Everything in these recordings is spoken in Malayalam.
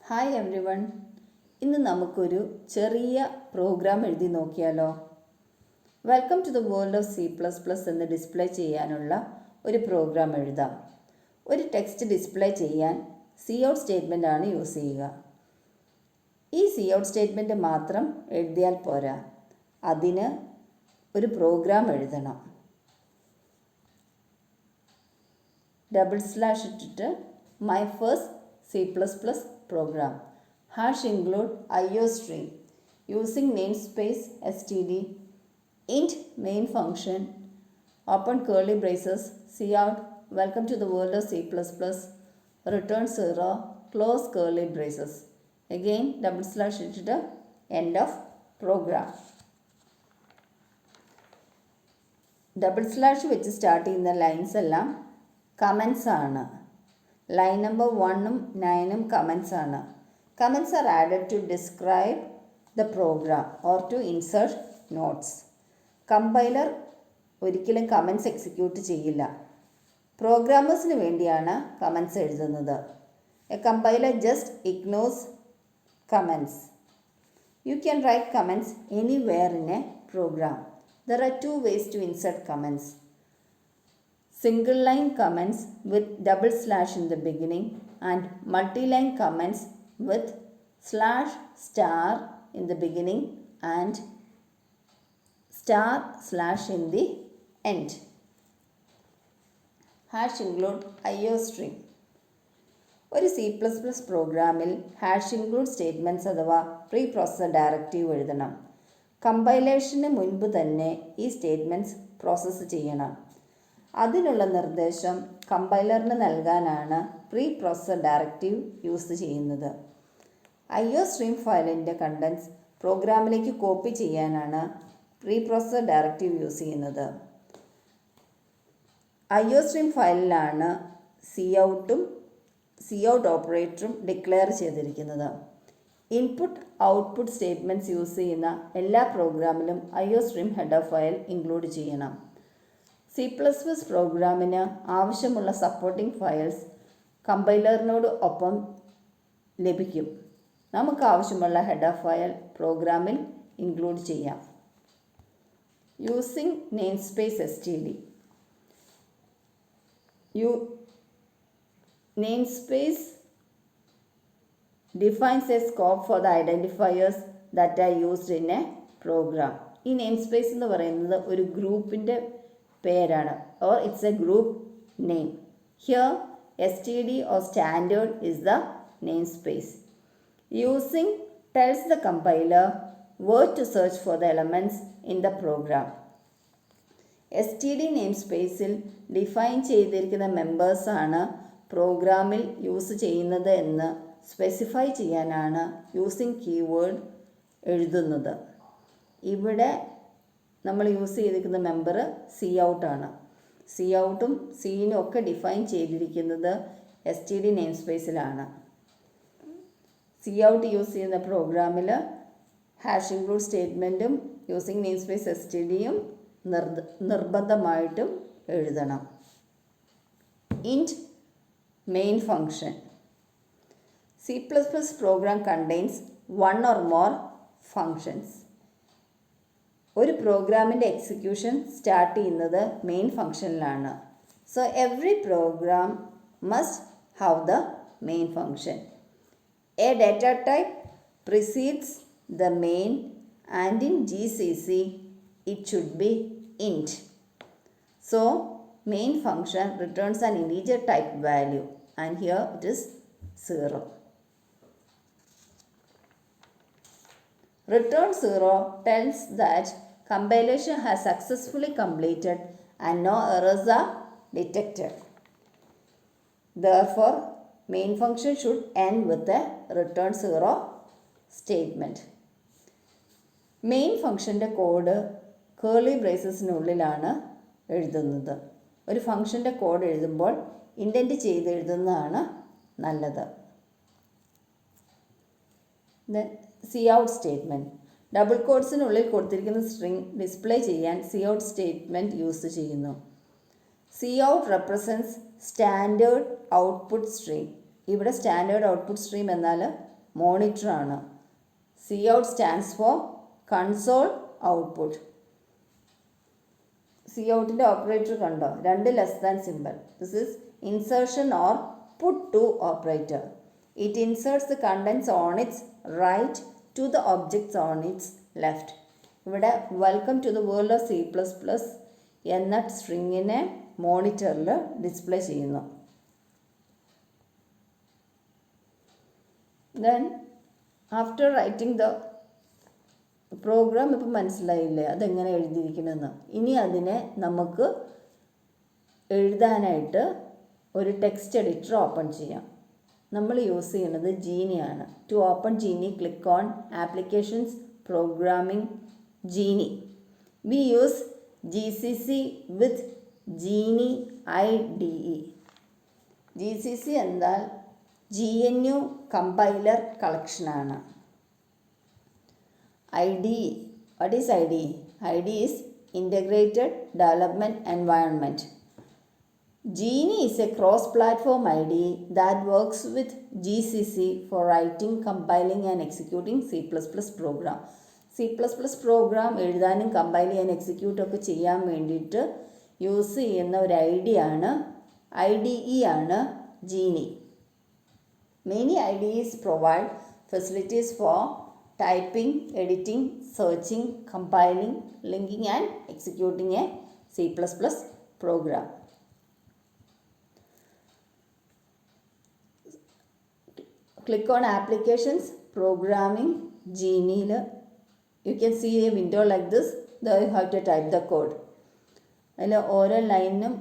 Hi every one. ഇന്ന് നമുക്കൊരു ചെറിയ പ്രോഗ്രാം എഴുതി നോക്കിയാലോ? Welcome to the world of C++ എന്ന് ഡിസ്പ്ലേ ചെയ്യാനുള്ള ഒരു പ്രോഗ്രാം എഴുതാം. ഒരു ടെക്സ്റ്റ് ഡിസ്പ്ലേ ചെയ്യാൻ cout സ്റ്റേറ്റ്മെൻ്റ് ആണ് യൂസ് ചെയ്യുക. ഈ cout സ്റ്റേറ്റ്മെൻറ്റ് മാത്രം എഴുതിയാൽ പോരാ, അതിന് ഒരു പ്രോഗ്രാം എഴുതണം. / ഇട്ടിട്ട് my first C++ program #include IOStream using namespace std int main function open curly braces cout welcome to the world of C++ return 0 close curly braces again / ഇട്ടിട്ട് end of program. / വെച്ച് സ്റ്റാർട്ട് ചെയ്യുന്ന ലൈൻസ് എല്ലാം കമൻസ് ആണ്. ലൈൻ നമ്പർ 1ഉം 9ഉം കമൻസ് ആണ്. Comments are added to describe the program or to insert notes. Compiler ഒരിക്കലും കമൻസ് എക്സിക്യൂട്ട് ചെയ്യില്ല. പ്രോഗ്രാമേഴ്സിന് വേണ്ടിയാണ് കമൻസ് എഴുതുന്നത്. A compiler just ignores comments. You can write comments anywhere in a program. There are two ways to insert comments. Single line comments with / in the beginning and multi-line comments with /* in the beginning and */ in the end. #include IOStream. ഒരു C++ പ്രോഗ്രാമിൽ #include സ്റ്റേറ്റ്മെൻറ്റ്സ് അഥവാ പ്രീ പ്രോസസ്സർ ഡയറക്റ്റീവ് എഴുതണം. കമ്പൈലേഷന് മുൻപ് തന്നെ ഈ സ്റ്റേറ്റ്മെൻറ്റ്സ് പ്രോസസ്സ് ചെയ്യണം. അതിനുള്ള നിർദ്ദേശം കമ്പൈലറിന് നൽകാനാണ് പ്രീ പ്രോസസ്സർ ഡയറക്റ്റീവ് യൂസ് ചെയ്യുന്നത്. IOStream ഫയലിൻ്റെ കണ്ടൻസ് പ്രോഗ്രാമിലേക്ക് കോപ്പി ചെയ്യാനാണ് പ്രീ പ്രോസസ്സർ ഡയറക്റ്റീവ് യൂസ് ചെയ്യുന്നത്. IOStream ഫയലിലാണ് cout ഓപ്പറേറ്ററും ഡിക്ലെയർ ചെയ്തിരിക്കുന്നത്. ഇൻപുട്ട് ഔട്ട്പുട്ട് സ്റ്റേറ്റ്മെൻറ്റ്സ് യൂസ് ചെയ്യുന്ന എല്ലാ പ്രോഗ്രാമിലും IOStream ഹെഡർ ഫയൽ ഇൻക്ലൂഡ് ചെയ്യണം. C++ പ്രോഗ്രാമിന് ആവശ്യമുള്ള സപ്പോർട്ടിംഗ് ഫയൽസ് കമ്പൈലറിനോട് ഒപ്പം ലഭിക്കും. നമുക്ക് ആവശ്യമുള്ള ഹെഡർ ഫയൽ പ്രോഗ്രാമിൽ ഇൻക്ലൂഡ് ചെയ്യാം. Using namespace std. Namespace defines a scope for the identifiers that are used in a program. ഈ നെയിംസ്പേസ് എന്ന് പറയുന്നത് ഒരു ഗ്രൂപ്പിൻ്റെ പേരാണ്, or it's a group name. Here std or standard is the namespace. Using tells the compiler where to search for the elements in the program. std നെയിംസ്പേസിൽ ഡിഫൈൻ ചെയ്തിരിക്കുന്ന മെമ്പേഴ്സാണ് പ്രോഗ്രാമിൽ യൂസ് ചെയ്യുന്നത് എന്ന് സ്പെസിഫൈ ചെയ്യാനാണ് യൂസിങ് കീവേഡ് എഴുതുന്നത്. ഇവിടെ നമ്മൾ യൂസ് ചെയ്തിരിക്കുന്ന മെമ്പർ cout ആണ്. coutഉം cനും ഒക്കെ ഡിഫൈൻ ചെയ്തിരിക്കുന്നത് std നെയിംസ്പേസിലാണ്. cout യൂസ് ചെയ്യുന്ന പ്രോഗ്രാമിൽ #include സ്റ്റേറ്റ്മെൻറ്റും യൂസിങ് നെയിംസ്പേസ് stdയും നിർബന്ധമായിട്ടും എഴുതണം. int main function. C++ program contains one or more functions. ഒരു പ്രോഗ്രാമിൻ്റെ എക്സിക്യൂഷൻ സ്റ്റാർട്ട് ചെയ്യുന്നത് മെയിൻ ഫംഗ്ഷനിലാണ്. So every program must have the main function. A data type precedes the main and in GCC it should be int. So main function returns an integer type value and here it is 0. Return 0 tells that compilation has successfully completed and no errors are detected. Therefore, main function should end with a return 0 statement. Main ഫംഗ്ഷൻ്റെ കോഡ് കേർലി ബ്രേസസിനുള്ളിലാണ് എഴുതുന്നത്. ഒരു ഫംഗ്ഷൻ്റെ കോഡ് എഴുതുമ്പോൾ ഇൻഡൻറ്റ് ചെയ്ത് എഴുതുന്നതാണ് നല്ലത്. cout statement. ഡബിൾ കോഡ്സിനുള്ളിൽ കൊടുത്തിരിക്കുന്ന സ്ട്രിംഗ് ഡിസ്പ്ലേ ചെയ്യാൻ cout സ്റ്റേറ്റ്മെൻറ്റ് യൂസ് ചെയ്യുന്നു. cout represents standard output stream. ഇവിടെ സ്റ്റാൻഡേർഡ് ഔട്ട്പുട്ട് സ്ട്രീം എന്നാൽ മോണിറ്ററാണ്. C out stands for console output. C ഔട്ടിൻ്റെ ഓപ്പറേറ്റർ കണ്ടോ, 2 less than symbol. This is insertion or put to operator. It inserts the contents on its right to the objects on its left. ഇവിടെ welcome to the world of C++ എന്ന സ്ട്രിങ്ങിനെ മോണിറ്ററിൽ ഡിസ്പ്ലേ ചെയ്യുന്നു. Then after writing the programme ഇപ്പം മനസ്സിലായില്ലേ അതെങ്ങനെ എഴുതിയിരിക്കണമെന്ന്. ഇനി അതിനെ നമുക്ക് എഴുതാനായിട്ട് ഒരു ടെക്സ്റ്റ് എഡിറ്റർ ഓപ്പൺ ചെയ്യാം. നമ്മൾ യൂസ് ചെയ്യുന്നത് ജീനിയാണ്. To open Geany click on applications programming Geany. We use GCC with Geany IDE. GCC എന്നാൽ GNU കമ്പൈലർ കളക്ഷനാണ്. IDE, what is IDE? IDE is Integrated Development Environment. Geany is a cross-platform IDE that works with GCC for writing, compiling and executing C++ program. C++ program എഴുതാനും കമ്പൈൽ ചെയ്യാൻ എക്സിക്യൂട്ട് ഒക്കെ ചെയ്യാൻ വേണ്ടിയിട്ട് യൂസ് ചെയ്യുന്ന ഒരു IDE ആണ് Geany. Many IDEs provide facilities for typing, editing, searching, compiling, linking and executing a C++ program. Click on Applications, Programming, Geany. You can see a window like this. There you have to type the code. അതിൽ ഓരോ ലൈനിനും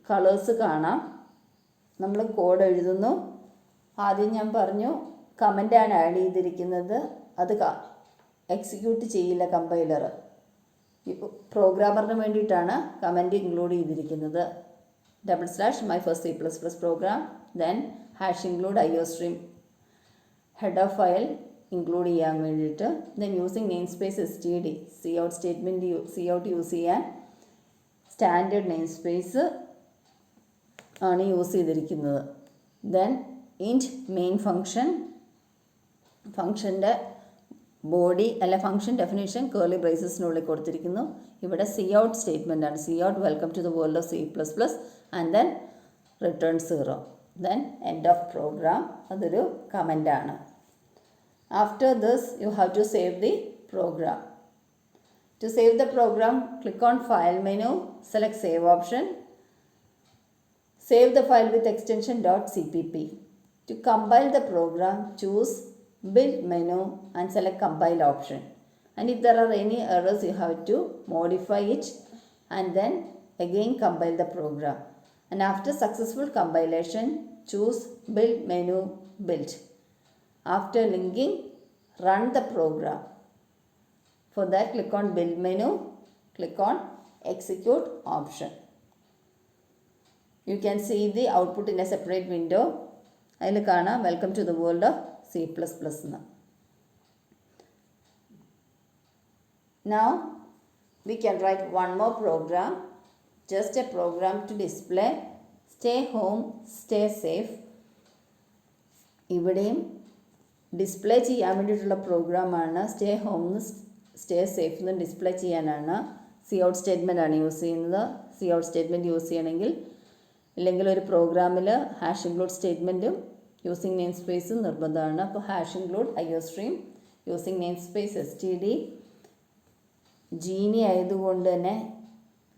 കളേഴ്സ് കാണാം. നമ്മൾ കോഡ് എഴുതുന്നു. ആദ്യം ഞാൻ പറഞ്ഞു കമൻ്റാണ് ആഡ് ചെയ്തിരിക്കുന്നത്. അത് എക്സിക്യൂട്ട് ചെയ്യില്ല കമ്പൈലർ. പ്രോഗ്രാമറിന് വേണ്ടിയിട്ടാണ് കമൻറ്റ് ഇൻക്ലൂഡ് ചെയ്തിരിക്കുന്നത്. /my first C++ program, then #include IOStream header file include ചെയ്യാൻ വേണ്ടിയിട്ട്. Then using namespace STD. cout statement cout use ചെയ്യാൻ സ്റ്റാൻഡേർഡ് നെയിം സ്പേസ് ആണ് യൂസ് ചെയ്തിരിക്കുന്നത്. ദെൻ ഇൻറ്റ് മെയിൻ ഫംഗ്ഷൻ്റെ ബോഡി അല്ല ഫംഗ്ഷൻ ഡെഫിനേഷൻ കേർലി ബ്രേസസിനുള്ളിൽ കൊടുത്തിരിക്കുന്നു. ഇവിടെ cout സ്റ്റേറ്റ്മെൻ്റ് ആണ്. cout welcome to the world of C++ and then return 0. Then end of program, അതൊരു കമൻ്റാണ്. After this you have to save the program. To save the program, click on File menu, select Save option. Save the file with extension .cpp. To compile the program, choose Build menu and select Compile option. And if there are any errors, you have to modify it and then again compile the program. And after successful compilation, choose Build menu, Build. After linking, run the program. For that, click on Build menu, click on Execute option. You can see the output in a separate window. അതിൽ കാണാം welcome to the world of C++ എന്ന്. Now we can write one more program, just a program to display stay home, stay safe. ഇവിടെയും ഡിസ്പ്ലേ ചെയ്യാൻ വേണ്ടിയിട്ടുള്ള പ്രോഗ്രാമാണ്. സ്റ്റേ ഹോം സ്റ്റേ സേഫ് എന്ന് ഡിസ്പ്ലേ ചെയ്യാനാണ് cout സ്റ്റേറ്റ്മെൻ്റ് ആണ് യൂസ് ചെയ്യുന്നത്. cout സ്റ്റേറ്റ്മെൻറ്റ് യൂസ് ചെയ്യണമെങ്കിൽ ഇല്ലെങ്കിൽ ഒരു പ്രോഗ്രാമിൽ #include സ്റ്റേറ്റ്മെൻറ്റും യൂസിങ് നെയിം സ്പേസും നിർബന്ധമാണ്. അപ്പോൾ #include IOStream using namespace STD. ജീനി ആയതുകൊണ്ട് തന്നെ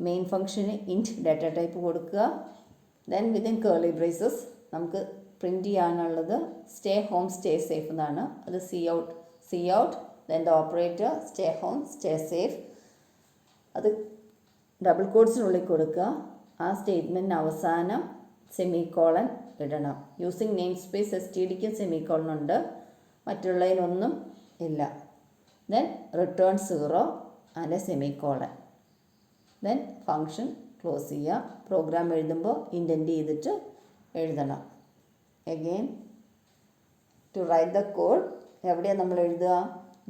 മെയിൻ ഫംഗ്ഷന് ഇൻറ്റ് ഡാറ്റ ടൈപ്പ് കൊടുക്കുക. ദെൻ വിതിൻ കേർലി ബ്രേസസ് നമുക്ക് പ്രിൻറ്റ് ചെയ്യാനുള്ളത് സ്റ്റേ ഹോം സ്റ്റേ സേഫ് എന്നാണ്. അത് cout then the operator stay home stay safe. അത് ഡബിൾ കോട്ട്സിനുള്ളിൽ കൊടുക്കുക. ആ സ്റ്റേറ്റ്മെൻറ്റിന് അവസാനം സെമിക്കോളൻ ഇടണം. യൂസിങ് നെയിം സ്പേസ് STDക്കും സെമിക്കോളൻ ഉണ്ട്, മറ്റുള്ളതിനൊന്നും ഇല്ല. Then return 0 and semicolon. Then function close ചെയ്യുക. പ്രോഗ്രാം എഴുതുമ്പോൾ ഇൻറ്റൻറ്റ് ചെയ്തിട്ട് എഴുതണം. Again to write the code എവിടെയാണ് നമ്മൾ എഴുതുക?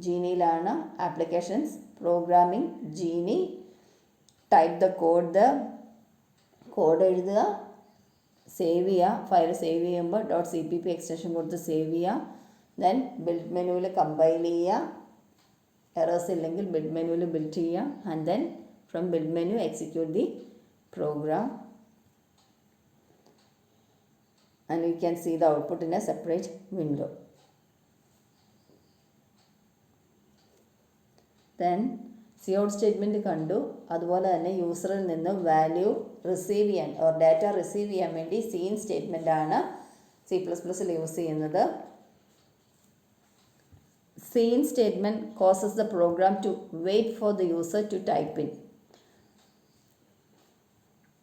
ജീനിയിലാണ്. Applications programming Geany. Type the code code എഴുതുക, സേവ് ചെയ്യുക. ഫയൽ സേവ് ചെയ്യുമ്പോൾ .cpp എക്സ്റ്റൻഷൻ കൊടുത്ത് സേവ് ചെയ്യുക. ദെൻ ബിൽഡ് മെനുവിൽ കമ്പൈൽ ചെയ്യുക, എറേഴ്സ് ഇല്ലെങ്കിൽ ബിൽഡ് മെനുവിൽ ബിൽഡ് ചെയ്യുക, and then from build menu execute the program, and you can see the output in a separate window. Then cout statement കണ്ടു. അതുപോലെ തന്നെ യൂസറിൽ നിന്ന് വാല്യൂ റിസീവ് ചെയ്യാൻ ഓർ ഡാറ്റ റിസീവ് ചെയ്യാൻ വേണ്ടി സീൻ സ്റ്റേറ്റ്മെൻറ്റാണ് C++ൽ യൂസ് ചെയ്യുന്നത്. Cin statement causes the program to wait for the user to type in.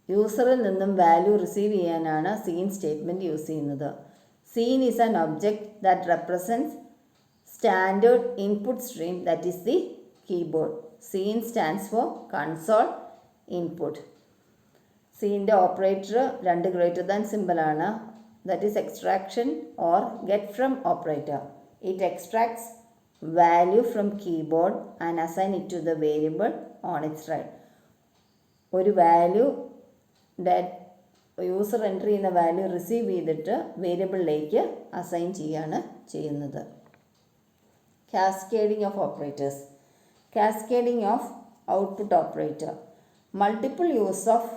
യൂസറിൽ നിന്നും വാല്യൂ റിസീവ് ചെയ്യാനാണ് സീൻ സ്റ്റേറ്റ്മെൻറ്റ് യൂസ് ചെയ്യുന്നത്. Cin is an object that represents standard input stream that is the keyboard. Cin stands for console input. സീൻ്റെ ഓപ്പറേറ്റർ 2 ഗ്രേറ്റർ ദാൻ സിമ്പിളാണ്. That is extraction or get from operator. It extracts value from keyboard and assign it to the variable on its right. ഒരു വാല്യൂ യൂസർ എൻ്റർ ചെയ്യുന്ന വാല്യൂ റിസീവ് ചെയ്തിട്ട് വേരിയബിളിലേക്ക് അസൈൻ ചെയ്യുകയാണ് ചെയ്യുന്നത്. Cascading of operators. Cascading of output operator. Multiple use of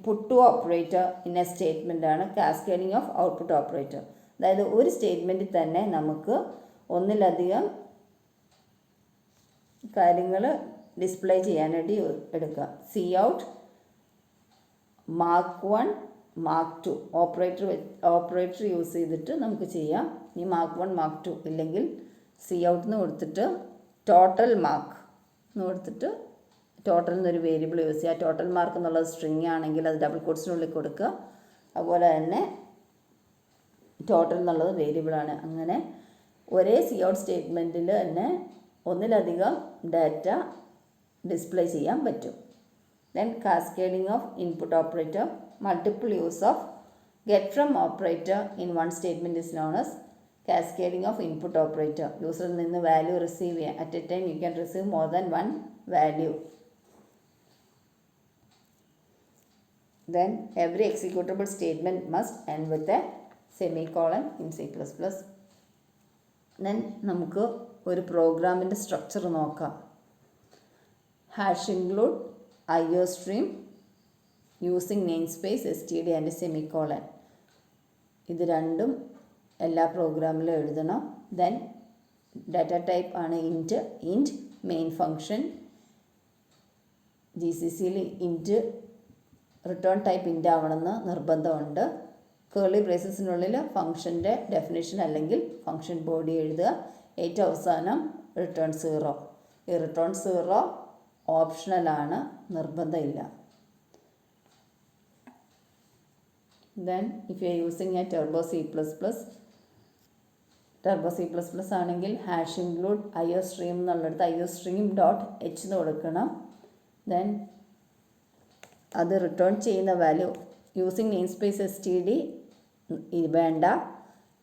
puttu to operator in A സ്റ്റേറ്റ്മെൻറ്റാണ് cascading of output operator. അതായത് ഒരു സ്റ്റേറ്റ്മെൻറ്റിൽ തന്നെ നമുക്ക് ഒന്നിലധികം കാര്യങ്ങൾ ഡിസ്പ്ലേ ചെയ്യാനായിട്ട് എടുക്കുക. C out, mark 1, mark 2 operator use ചെയ്തിട്ട് നമുക്ക് ചെയ്യാം. ഈ മാർക്ക് 1 മാർക്ക് 2 ഇല്ലെങ്കിൽ സി ഔട്ട് എന്ന് കൊടുത്തിട്ട് ടോട്ടൽ മാർക്ക് എന്ന് കൊടുത്തിട്ട് ടോട്ടൽ എന്നൊരു വേരിയബിൾ യൂസ് ചെയ്യുക. ടോട്ടൽ മാർക്ക് എന്നുള്ളത് സ്ട്രിങ് ആണെങ്കിൽ അത് ഡബിൾ കോട്ട്സിനുള്ളിൽ കൊടുക്കുക. അതുപോലെ തന്നെ ടോട്ടൽ എന്നുള്ളത് വേരിയബിളാണ്. അങ്ങനെ ഒരേ സി ഔട്ട് സ്റ്റേറ്റ്മെൻറ്റിൽ തന്നെ ഒന്നിലധികം ഡാറ്റ ഡിസ്പ്ലേ ചെയ്യാൻ പറ്റും. Then cascading of input operator. Multiple use of get from operator in one statement is known as cascading of input operator. യൂസറിൽ നിന്ന് വാല്യൂ റിസീവ് ചെയ്യാൻ at a time you can receive more than 1 value. Then every executable statement must end with a semicolon in C++. Then നമുക്ക് ഒരു പ്രോഗ്രാമിൻ്റെ സ്ട്രക്ചർ നോക്കാം. Hash include IO stream using namespace std and semicolon. ഇത് രണ്ടും എല്ലാ പ്രോഗ്രാമിലും എഴുതണം. ദെൻ ഡാറ്റ ടൈപ്പ് ആണ് ഇൻറ്റ് മെയിൻ ഫങ്ഷൻ. GCCയിൽ ഇൻറ്റ് റിട്ടേൺ ടൈപ്പ് ഇൻറ്റ് ആവണമെന്ന് നിർബന്ധമുണ്ട്. കേർലി ബ്രേസസിനുള്ളിൽ ഫംഗ്ഷൻ്റെ ഡെഫിനേഷൻ അല്ലെങ്കിൽ ഫംഗ്ഷൻ ബോഡി എഴുതുക. ഏറ്റവും അവസാനം റിട്ടേൺ 0. ഈ റിട്ടേൺ 0 ഓപ്ഷണലാണ്, നിർബന്ധമില്ല. Then if you are using A turbo C++ ആണെങ്കിൽ ഹാഷ് ഇൻക്ലൂഡ് IO stream എന്നുള്ളിടത്ത് IO stream .h എന്ന് കൊടുക്കണം. ദെൻ അത് റിട്ടേൺ ചെയ്യുന്ന value using namespace std വേണ്ട.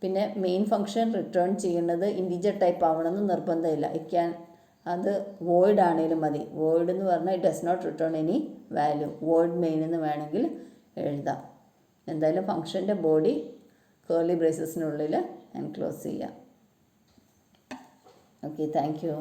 പിന്നെ മെയിൻ ഫംഗ്ഷൻ റിട്ടേൺ ചെയ്യുന്നത് ഇൻറ്റിജർ ടൈപ്പ് ആവണമെന്ന് നിർബന്ധമില്ല. അത് വോയിഡ് ആണെങ്കിലും മതി. വോയിഡ് എന്ന് പറഞ്ഞാൽ it does not return any value. Void main എന്ന് വേണമെങ്കിൽ എഴുതാം. എന്തായാലും ഫംഗ്ഷൻ്റെ ബോഡി കേർലി ബ്രേസസിനുള്ളിൽ എൻക്ലോസ് ചെയ്യാം. Okay, thank U.